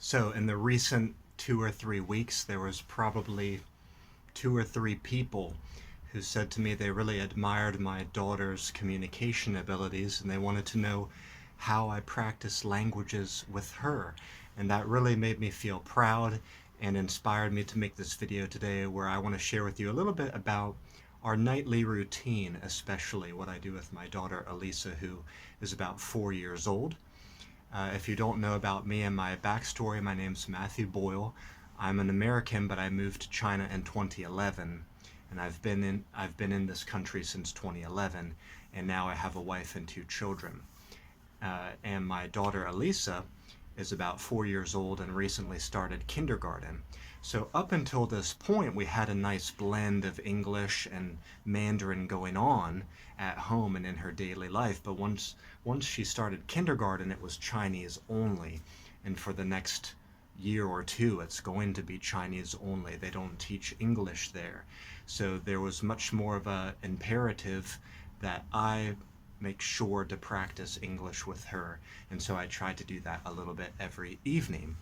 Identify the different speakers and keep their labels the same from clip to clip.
Speaker 1: So in the recent 2 or 3 weeks, there was probably 2 or 3 people who said to me they really admired my daughter's communication abilities and they wanted to know how I practice languages with her. And that really made me feel proud and inspired me to make this video today where I want to share with you a little bit about our nightly routine, especially what I do with my daughter Elisa, who is about 4 years old. If you don't know about me and my backstory, my name's Matthew Boyle. I'm an American, but I moved to China in 2011, and I've been in this country since 2011, and now I have a wife and 2 children. And my daughter Elisa is about 4 years old and recently started kindergarten. So up until this point, we had a nice blend of English and Mandarin going on at home and in her daily life. But once she started kindergarten, it was Chinese only. And for the next year or two, it's going to be Chinese only. They don't teach English there. So there was much more of an imperative that I make sure to practice English with her. And so I try to do that a little bit every evening.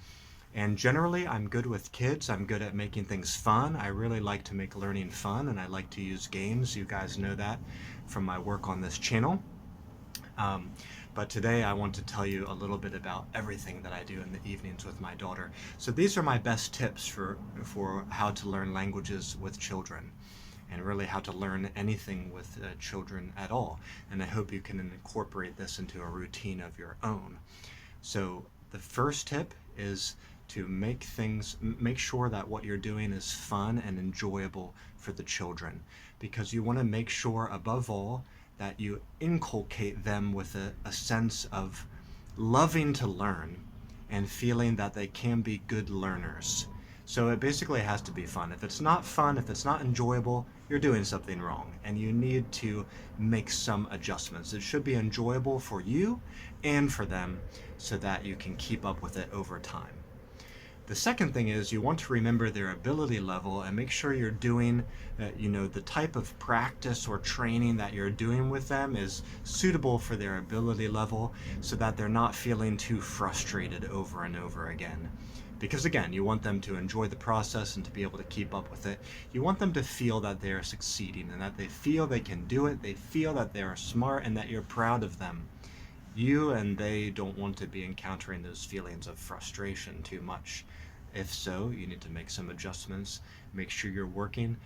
Speaker 1: And generally, I'm good with kids. I'm good at making things fun. I really like to make learning fun, and I like to use games. You guys know that from my work on this channel. Um, but today I want to tell you a little bit about everything that I do in the evenings with my daughter. So these are my best tips for how to learn languages with children, and really how to learn anything with children at all. And I hope you can incorporate this into a routine of your own. So the first tip is to make sure that what you're doing is fun and enjoyable for the children, because you want to make sure above all that you inculcate them with a sense of loving to learn and feeling that they can be good learners. So it basically has to be fun. If it's not fun, if it's not enjoyable, you're doing something wrong, and you need to make some adjustments. It should be enjoyable for you and for them so that you can keep up with it over time. The second thing is you want to remember their ability level and make sure you're doing, the type of practice or training that you're doing with them is suitable for their ability level so that they're not feeling too frustrated over and over again. Because again, you want them to enjoy the process and to be able to keep up with it. You want them to feel that they're succeeding and that they feel they can do it. They feel that they're smart and that you're proud of them. You and they don't want to be encountering those feelings of frustration too much. If so, you need to make some adjustments. Make sure you're working,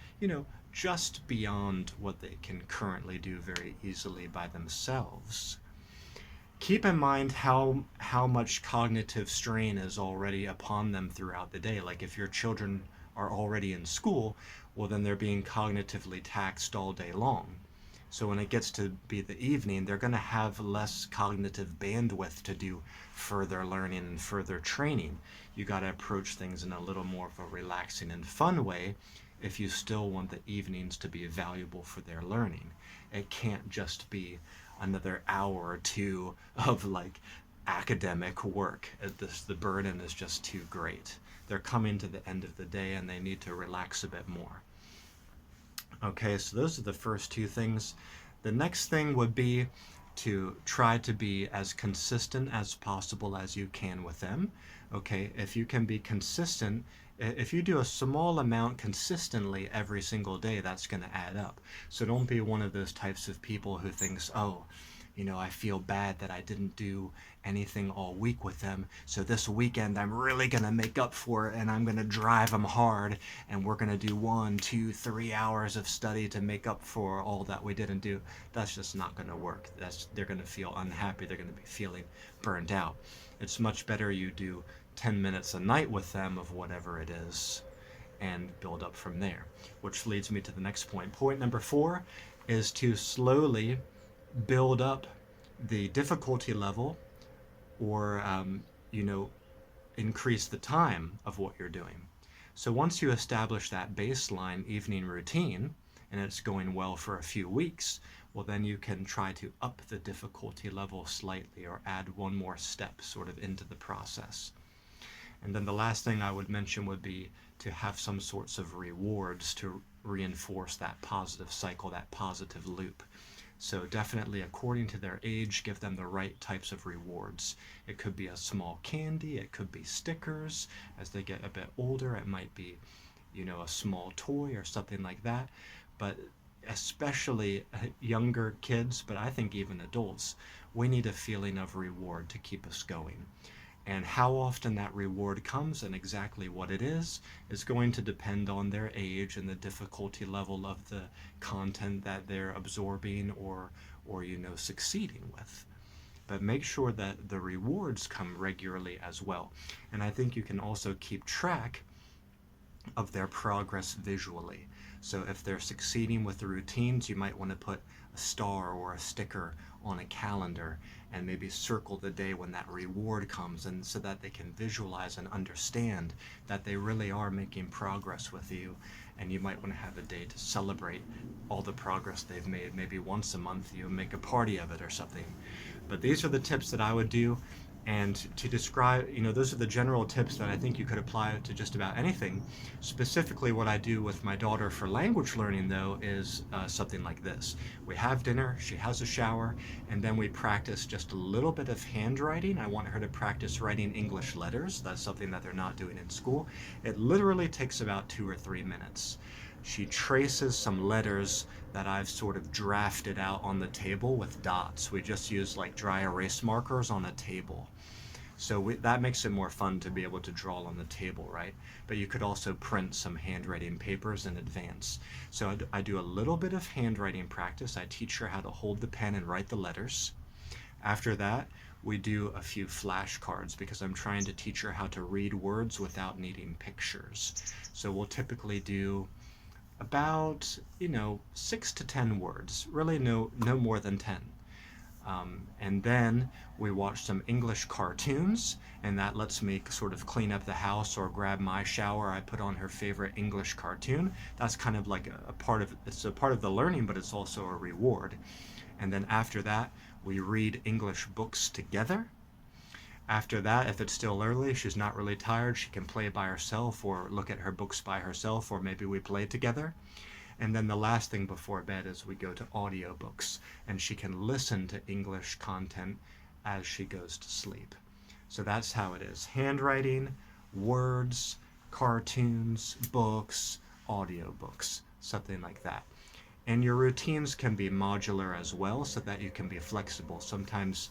Speaker 1: just beyond what they can currently do very easily by themselves. Keep in mind how much cognitive strain is already upon them throughout the day. Like if your children are already in school, well then they're being cognitively taxed all day long. So when it gets to be the evening, they're going to have less cognitive bandwidth to do further learning and further training. You got to approach things in a little more of a relaxing and fun way if you still want the evenings to be valuable for their learning. It can't just be another hour or two of like academic work. The burden is just too great. They're coming to the end of the day and they need to relax a bit more. Okay, so those are the first two things. The next thing would be to try to be as consistent as possible as you can with them. Okay, if you can be consistent, if you do a small amount consistently every single day, that's going to add up. So don't be one of those types of people who thinks, oh, I feel bad that I didn't do anything all week with them, so this weekend I'm really going to make up for it and I'm going to drive them hard and we're going to do 1, 2, 3 hours of study to make up for all that we didn't do. That's just not going to work. They're going to feel unhappy. They're going to be feeling burned out. It's much better you do 10 minutes a night with them of whatever it is and build up from there. Which leads me to the next point. Point number 4 is to slowly build up the difficulty level or, increase the time of what you're doing. So once you establish that baseline evening routine and it's going well for a few weeks, well then you can try to up the difficulty level slightly or add one more step sort of into the process. And then the last thing I would mention would be to have some sorts of rewards to reinforce that positive cycle, that positive loop. So definitely according to their age, give them the right types of rewards. It could be a small candy, it could be stickers. As they get a bit older, it might be, a small toy or something like that. But especially younger kids, but I think even adults, we need a feeling of reward to keep us going. And how often that reward comes and exactly what it is going to depend on their age and the difficulty level of the content that they're absorbing or succeeding with. But make sure that the rewards come regularly as well. And I think you can also keep track of their progress visually. So if they're succeeding with the routines, you might want to put a star or a sticker on a calendar and maybe circle the day when that reward comes, and so that they can visualize and understand that they really are making progress with you. And you might want to have a day to celebrate all the progress they've made. Maybe once a month you make a party of it or something. But these are the tips that I would do. And to describe, those are the general tips that I think you could apply to just about anything. Specifically, what I do with my daughter for language learning, though, is something like this. We have dinner, she has a shower, and then we practice just a little bit of handwriting. I want her to practice writing English letters. That's something that they're not doing in school. It literally takes about 2 or 3 minutes. She traces some letters that I've sort of drafted out on the table with dots. We just use like dry erase markers on a table. So that makes it more fun to be able to draw on the table, right? But you could also print some handwriting papers in advance. So I do a little bit of handwriting practice. I teach her how to hold the pen and write the letters. After that, we do a few flashcards because I'm trying to teach her how to read words without needing pictures. So we'll typically do about 6 to 10 words, really no more than 10. And then we watch some English cartoons, and that lets me sort of clean up the house or grab my shower. I put on her favorite English cartoon. That's kind of like it's a part of the learning, but it's also a reward. And then after that, we read English books together. After that, if it's still early, she's not really tired, she can play by herself or look at her books by herself, or maybe we play together. And then the last thing before bed is we go to audiobooks, and she can listen to English content as she goes to sleep. So that's how it is. Handwriting, words, cartoons, books, audiobooks, something like that. And your routines can be modular as well, so that you can be flexible. Sometimes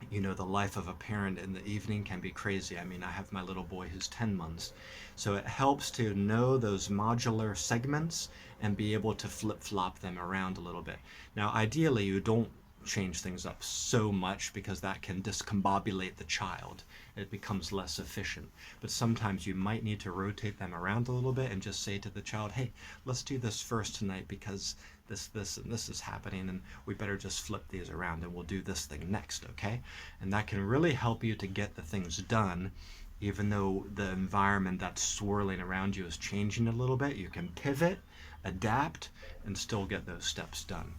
Speaker 1: the life of a parent in the evening can be crazy. I mean, I have my little boy who's 10 months. So it helps to know those modular segments and be able to flip-flop them around a little bit. Now, ideally, you don't change things up so much because that can discombobulate the child. It becomes less efficient. But sometimes you might need to rotate them around a little bit and just say to the child, hey, let's do this first tonight because this and this is happening, and we better just flip these around and we'll do this thing next, okay? And that can really help you to get the things done. Even though the environment that's swirling around you is changing a little bit, you can pivot, adapt, and still get those steps done.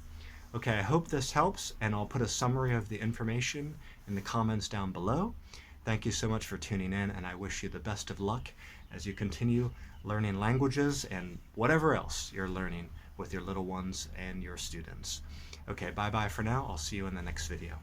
Speaker 1: Okay, I hope this helps, and I'll put a summary of the information in the comments down below. Thank you so much for tuning in, and I wish you the best of luck as you continue learning languages and whatever else you're learning with your little ones and your students. Okay, bye-bye for now. I'll see you in the next video.